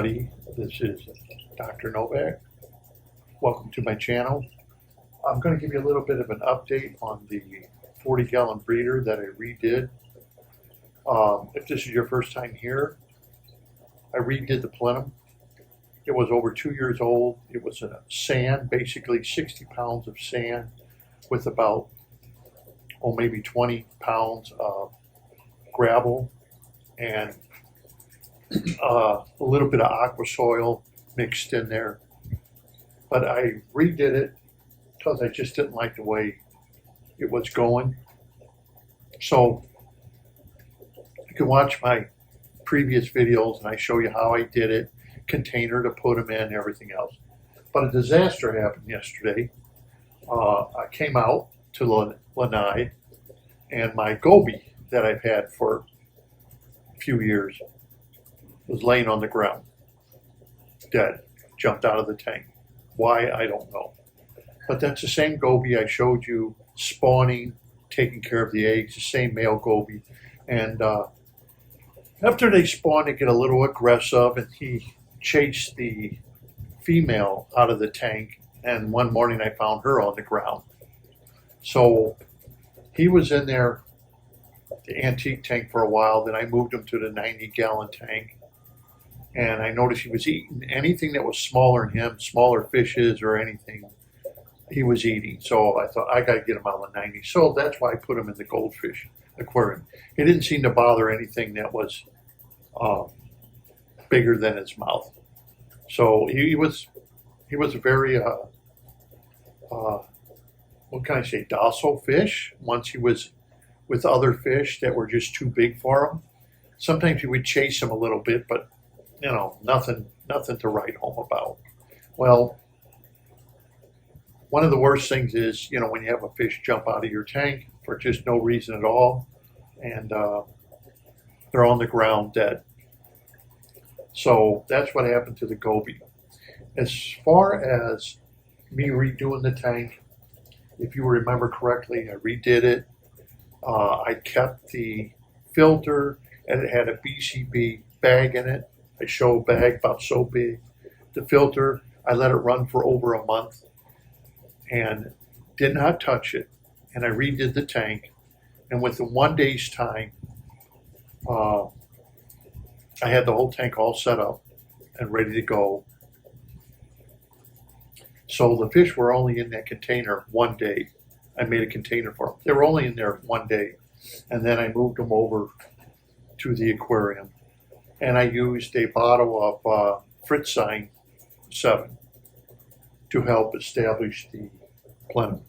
everybody. This is Dr. Novak. Welcome to my channel. I'm going to give you a little bit of an update on the 40-gallon breeder that I redid. If this is your first time here, I redid the plenum. It was over 2 years old. It was a sand, basically 60 pounds of sand with about, maybe 20 pounds of gravel and a little bit of aqua soil mixed in there. But I redid it because I just didn't like the way it was going. So you can watch my previous videos and I show you how I did it, container to put them in, everything else. But a disaster happened yesterday. I came out to Lanai and my Goby that I've had for a few years was laying on the ground, dead, jumped out of the tank. Why, I don't know. But that's the same Goby I showed you spawning, taking care of the eggs, the same male Goby. And after they spawn, they get a little aggressive, and he chased the female out of the tank. And one morning I found her on the ground. So he was in there, the antique tank, for a while. Then I moved him to the 90-gallon tank. And I noticed he was eating anything that was smaller than him, smaller fishes or anything he was eating. So I thought, I got to get him out of the 90. So that's why I put him in the goldfish aquarium. He didn't seem to bother anything that was bigger than his mouth. So he was a very, what can I say, docile fish. Once he was with other fish that were just too big for him. Sometimes he would chase him a little bit, but nothing to write home about. Well, one of the worst things is, when you have a fish jump out of your tank for just no reason at all, and they're on the ground dead. So that's what happened to the Goby. As far as me redoing the tank, if you remember correctly, I redid it. I kept the filter, and it had a BCB bag in it. I show a bag about so big. The filter, I let it run for over a month and did not touch it. And I redid the tank. And within 1 day's time, I had the whole tank all set up and ready to go. So the fish were only in that container 1 day. I made a container for them. They were only in there 1 day. And then I moved them over to the aquarium. And I used a bottle of Fritzine 7 to help establish the plenum.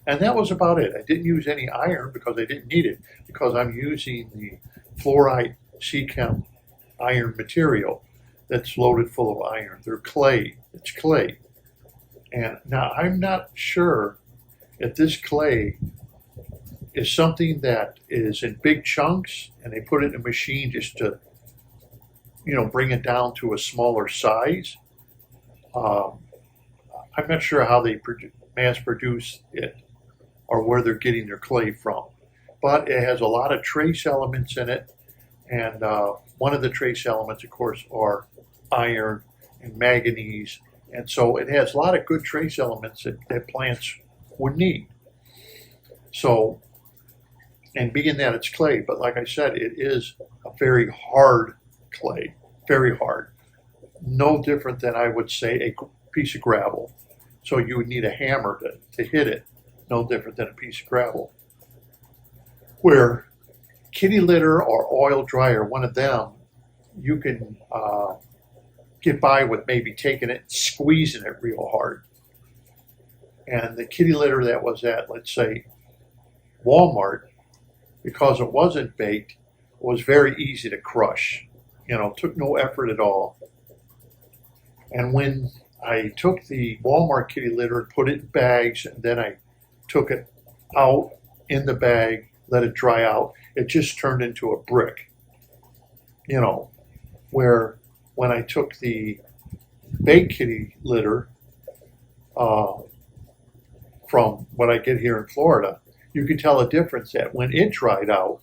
And that was about it. I didn't use any iron because I didn't need it, because I'm using the fluoride Seachem iron material that's loaded full of iron. They're clay. It's clay. And now I'm not sure if this clay is something that is in big chunks and they put it in a machine just to bring it down to a smaller size. I'm not sure how they mass produce it or where they're getting their clay from. But it has a lot of trace elements in it. And one of the trace elements, of course, are iron and manganese. And so it has a lot of good trace elements that plants would need. So, and being that it's clay, but like I said, it is a very hard clay, very hard. No different than, I would say, a piece of gravel. So you would need a hammer to hit it, no different than a piece of gravel. Where kitty litter or oil dryer, one of them, you can get by with maybe taking it and squeezing it real hard. And the kitty litter that was at, let's say, Walmart, because it wasn't baked, was very easy to crush. Took no effort at all. And when I took the Walmart kitty litter and put it in bags, and then I took it out in the bag, let it dry out, it just turned into a brick. Where when I took the baked kitty litter from what I get here in Florida, you could tell a difference that when it dried out,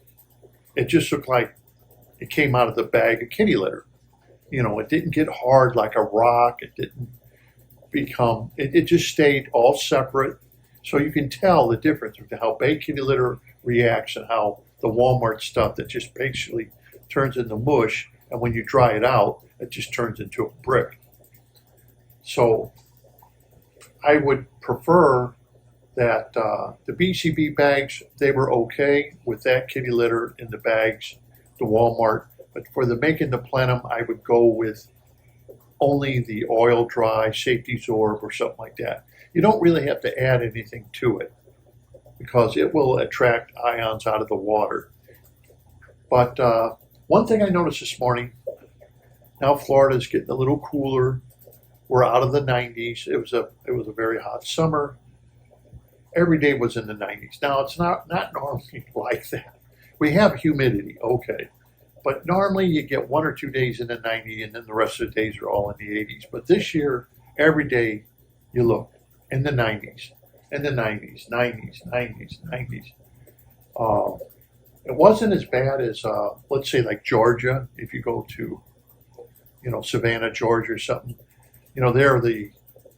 it just looked like it came out of the bag of kitty litter. it didn't get hard like a rock. It didn't become, it just stayed all separate. So you can tell the difference between how baked kitty litter reacts and how the Walmart stuff that just basically turns into mush, and when you dry it out, it just turns into a brick. So I would prefer that the BCB bags, they were okay with that kitty litter in the bags, the Walmart. But for the making the plenum, I would go with only the oil dry safety zorb or something like that. You don't really have to add anything to it because it will attract ions out of the water. But one thing I noticed this morning, now Florida's getting a little cooler. We're out of the 90s. It was a very hot summer. Every day was in the 90s. Now it's not normally like that. We have humidity, okay. But normally you get 1 or 2 days in the 90s and then the rest of the days are all in the 80s. But this year, every day you look in the 90s, in the 90s, 90s, 90s, 90s. It wasn't as bad as, let's say, like Georgia. If you go to, Savannah, Georgia or something, there the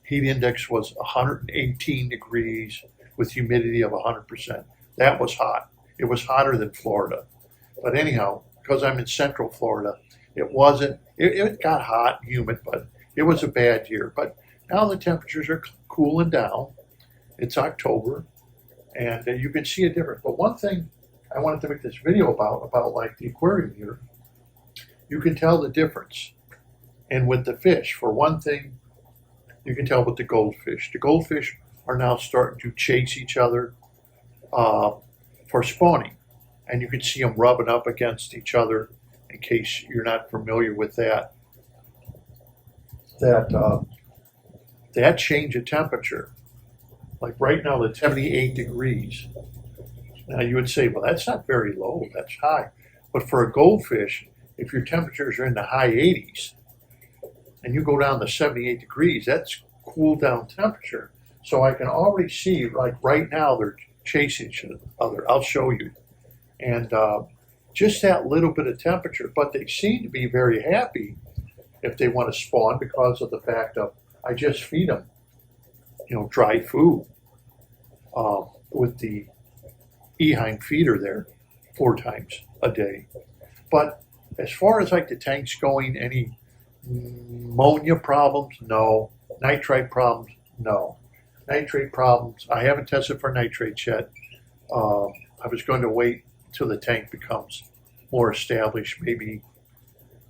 heat index was 118 degrees with humidity of 100%. That was hot. It was hotter than Florida. But anyhow, because I'm in central Florida, it wasn't, it got hot, humid, but it was a bad year. But now the temperatures are cooling down. It's October, and you can see a difference. But one thing I wanted to make this video about like the aquarium here, you can tell the difference. And with the fish, for one thing, you can tell with the goldfish. The goldfish are now starting to chase each other for spawning. And you can see them rubbing up against each other. In case you're not familiar with that, that change of temperature, like right now it's 78 degrees. Now you would say, well, that's not very low, that's high. But for a goldfish, if your temperatures are in the high 80s and you go down to 78 degrees, that's cool down temperature. So I can already see, like right now, they're chasing each other. I'll show you. And just that little bit of temperature, but they seem to be very happy if they want to spawn because of the fact of I just feed them, dry food with the Eheim feeder there 4 times a day. But as far as like the tanks going, any ammonia problems? No. Nitrite problems? No. Nitrate problems, I haven't tested for nitrates yet. I was going to wait until the tank becomes more established, maybe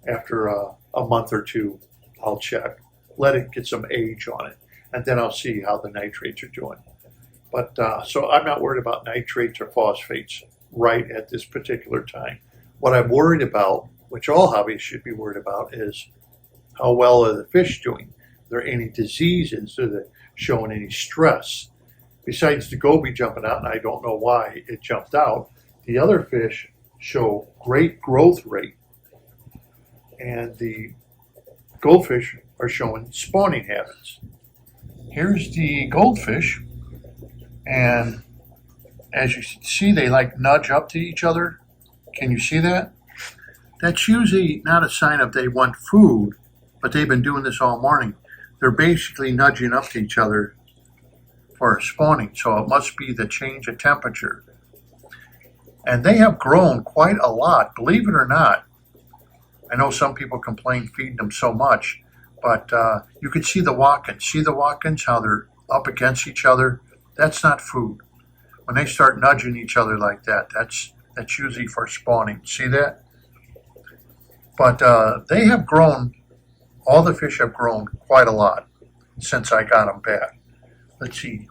after a month or two, I'll check. Let it get some age on it, and then I'll see how the nitrates are doing. But so I'm not worried about nitrates or phosphates right at this particular time. What I'm worried about, which all hobbyists should be worried about, is how well are the fish doing? Are there any diseases? Are they showing any stress? Besides the goby jumping out, and I don't know why it jumped out, the other fish show great growth rate, and the goldfish are showing spawning habits. Here's the goldfish, and as you see, they like nudge up to each other. Can you see that? That's usually not a sign of they want food, but they've been doing this all morning. They're basically nudging up to each other for spawning, so it must be the change of temperature. And they have grown quite a lot, believe it or not. I know some people complain feeding them so much, but you can see the walk-ins. See the walk-ins, how they're up against each other? That's not food. When they start nudging each other like that, that's usually for spawning. See that? But they have grown, all the fish have grown quite a lot since I got them back. Let's see.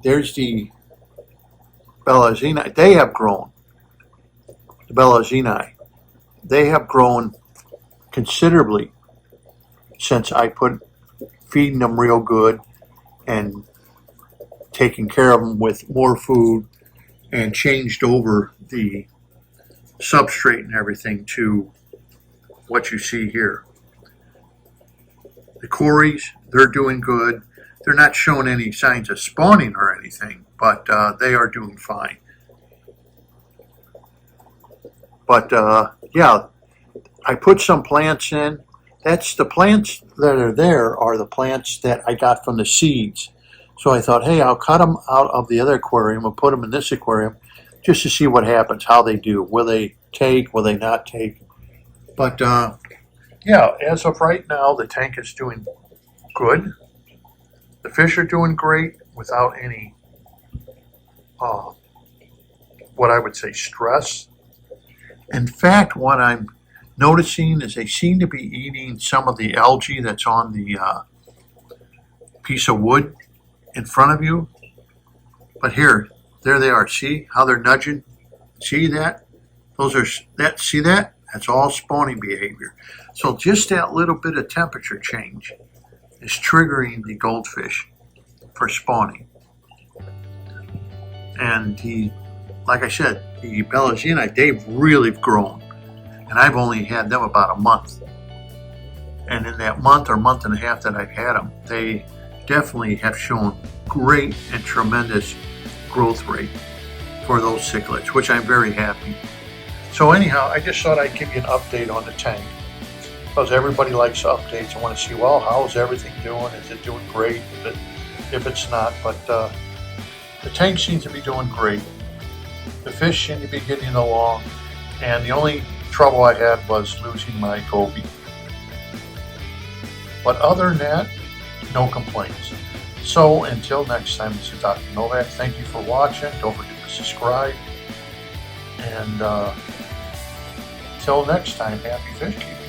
There's the Bellazini. They have grown. The Bellazini. They have grown considerably since I put feeding them real good and taking care of them with more food and changed over the substrate and everything to what you see here. The Corys, they're doing good. They're not showing any signs of spawning or anything, but they are doing fine. But yeah, I put some plants in. That's the plants that are there are the plants that I got from the seeds. So I thought, hey, I'll cut them out of the other aquarium and put them in this aquarium just to see what happens, how they do. Will they take? Will they not take? But yeah, as of right now, the tank is doing good. The fish are doing great without any, what I would say, stress. In fact, what I'm noticing is they seem to be eating some of the algae that's on the piece of wood in front of you. But here, there they are. See how they're nudging? See that? Those are that. See that? That's all spawning behavior. So just that little bit of temperature change is triggering the goldfish for spawning. And like I said, the Pelagina, they've really grown. And I've only had them about a month. And in that month or month and a half that I've had them, they definitely have shown great and tremendous growth rate for those cichlids, which I'm very happy. So anyhow, I just thought I'd give you an update on the tank, because everybody likes updates. I want to see, well, how's everything doing? Is it doing great? If it's not, but the tank seems to be doing great. The fish seem to be getting along, and the only trouble I had was losing my Goby. But other than that, no complaints. So until next time, this is Dr. Novak. Thank you for watching. Don't forget to subscribe. And until next time, happy fish keeping.